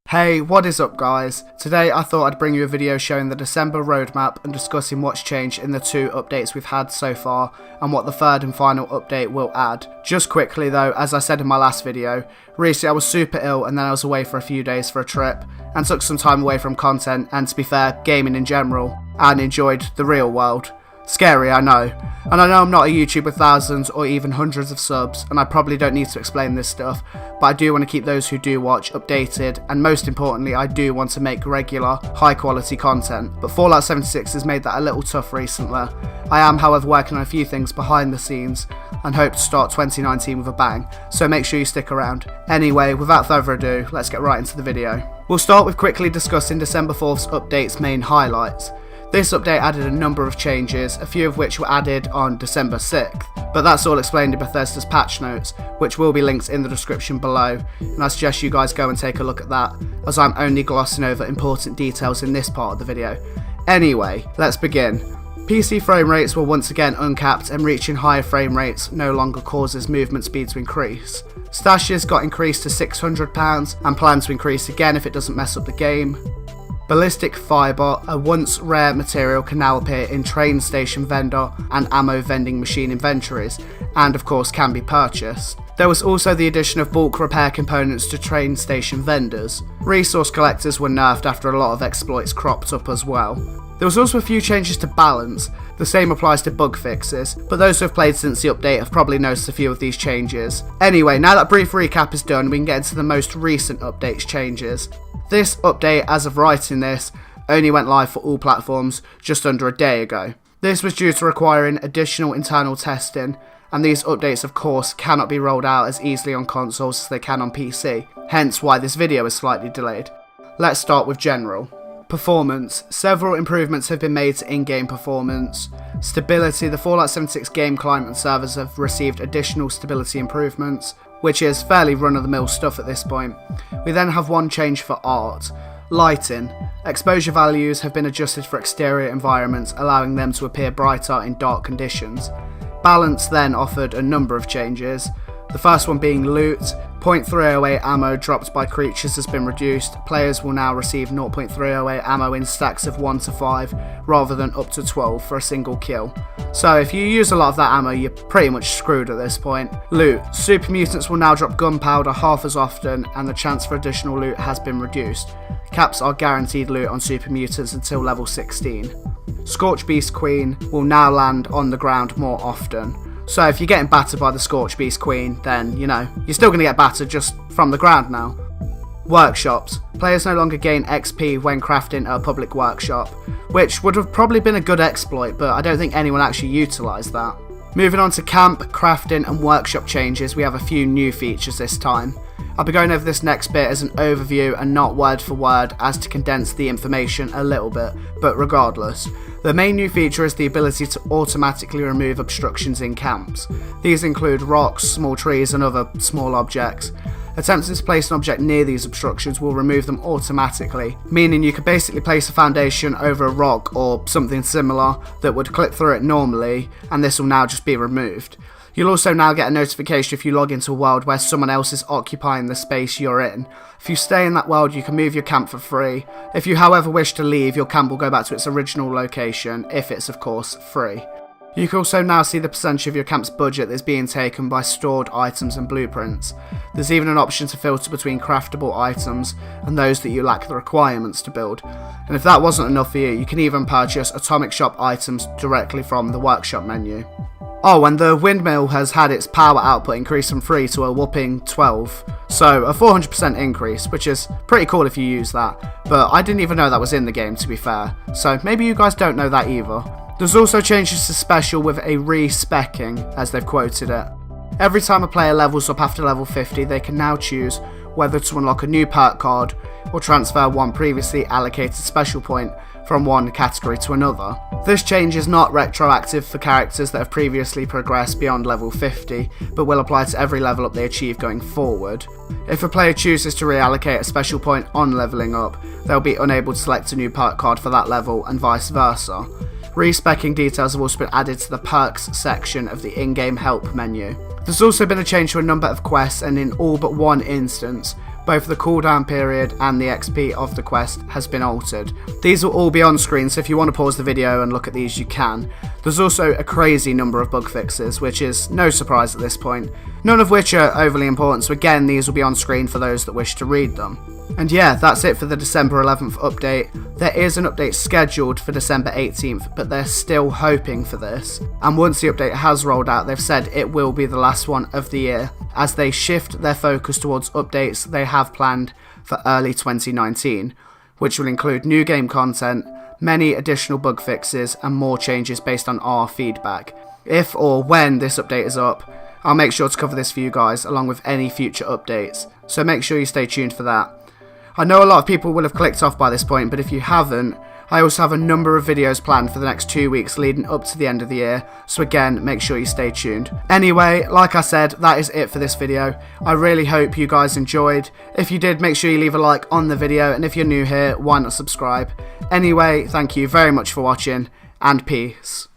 Hey, what is up guys? Today I thought I'd bring you a video showing the December roadmap and discussing what's changed in the 2 updates we've had so far and what the 3rd and final update will add. Just quickly though, as I said in my last video, recently I was super ill and then I was away for a few days for a trip and took some time away from content and, to be fair, gaming in general, and enjoyed the real world. Scary, I know. And I know I'm not a YouTuber with thousands or even hundreds of subs, and I probably don't need to explain this stuff, but I do want to keep those who do watch updated, and most importantly, I do want to make regular, high quality content. But Fallout 76 has made that a little tough recently. I am, however, working on a few things behind the scenes, and hope to start 2019 with a bang, so make sure you stick around. Anyway, without further ado, let's get right into the video. We'll start with quickly discussing December 4th's update's main highlights. This update added a number of changes, a few of which were added on December 6th, but that's all explained in Bethesda's patch notes, which will be linked in the description below, and I suggest you guys go and take a look at that, as I'm only glossing over important details in this part of the video. Anyway, let's begin. PC frame rates were once again uncapped, and reaching higher frame rates no longer causes movement speed to increase. Stashes got increased to £600 and plan to increase again if it doesn't mess up the game. Ballistic fibre, a once rare material, can now appear in train station vendor and ammo vending machine inventories, and of course can be purchased. There was also the addition of bulk repair components to train station vendors. Resource collectors were nerfed after a lot of exploits cropped up as well. There was also a few changes to balance. The same applies to bug fixes, but those who have played since the update have probably noticed a few of these changes. Anyway, now that brief recap is done, we can get into the most recent updates changes. This update, as of writing this, only went live for all platforms just under a day ago. This was due to requiring additional internal testing, and these updates of course cannot be rolled out as easily on consoles as they can on PC, hence why this video is slightly delayed. Let's start with general. Performance. Several improvements have been made to in-game performance. Stability. The Fallout 76 game client and servers have received additional stability improvements, which is fairly run-of-the-mill stuff at this point. We then have one change for art. Lighting. Exposure values have been adjusted for exterior environments, allowing them to appear brighter in dark conditions. Balance then offered a number of changes. The first one being loot. .308 ammo dropped by creatures has been reduced. Players will now receive 0.308 ammo in stacks of 1 to 5 rather than up to 12 for a single kill. So if you use a lot of that ammo, you're pretty much screwed at this point. Loot. Super mutants will now drop gunpowder half as often, and the chance for additional loot has been reduced. Caps are guaranteed loot on super mutants until level 16. Scorch Beast Queen will now land on the ground more often. So if you're getting battered by the Scorch Beast Queen, then, you know, you're still going to get battered just from the ground now. Workshops. Players no longer gain XP when crafting at a public workshop, which would have probably been a good exploit, but I don't think anyone actually utilised that. Moving on to camp, crafting and workshop changes, we have a few new features this time. I'll be going over this next bit as an overview and not word for word, as to condense the information a little bit, but regardless. The main new feature is the ability to automatically remove obstructions in camps. These include rocks, small trees and other small objects. Attempting to place an object near these obstructions will remove them automatically, meaning you could basically place a foundation over a rock or something similar that would clip through it normally, and this will now just be removed. You'll also now get a notification if you log into a world where someone else is occupying the space you're in. If you stay in that world, you can move your camp for free. If you however wish to leave, your camp will go back to its original location, if it's of course free. You can also now see the percentage of your camp's budget that's being taken by stored items and blueprints. There's even an option to filter between craftable items and those that you lack the requirements to build. And if that wasn't enough for you, you can even purchase Atomic Shop items directly from the workshop menu. Oh, and the windmill has had its power output increased from 3 to a whopping 12, so a 400% increase, which is pretty cool if you use that, but I didn't even know that was in the game, to be fair, so maybe you guys don't know that either. There's also changes to special with a re-specking, as they've quoted it. Every time a player levels up after level 50, they can now choose whether to unlock a new perk card or transfer one previously allocated special point from one category to another. This change is not retroactive for characters that have previously progressed beyond level 50, but will apply to every level up they achieve going forward. If a player chooses to reallocate a special point on leveling up, they'll be unable to select a new perk card for that level and vice versa. Respecking details have also been added to the perks section of the in-game help menu. There's also been a change to a number of quests, and in all but one instance, both the cooldown period and the XP of the quest has been altered. These will all be on screen, so if you want to pause the video and look at these, you can. There's also a crazy number of bug fixes, which is no surprise at this point, none of which are overly important, so again, these will be on screen for those that wish to read them. And yeah, that's it for the December 11th update. There is an update scheduled for December 18th, but they're still hoping for this. And once the update has rolled out, they've said it will be the last one of the year, as they shift their focus towards updates they have planned for early 2019, which will include new game content, many additional bug fixes, and more changes based on our feedback. If or when this update is up, I'll make sure to cover this for you guys, along with any future updates, so make sure you stay tuned for that. I know a lot of people will have clicked off by this point, but if you haven't, I also have a number of videos planned for the next 2 weeks leading up to the end of the year, so again, make sure you stay tuned. Anyway, like I said, that is it for this video. I really hope you guys enjoyed. If you did, make sure you leave a like on the video, and if you're new here, why not subscribe? Anyway, thank you very much for watching, and peace.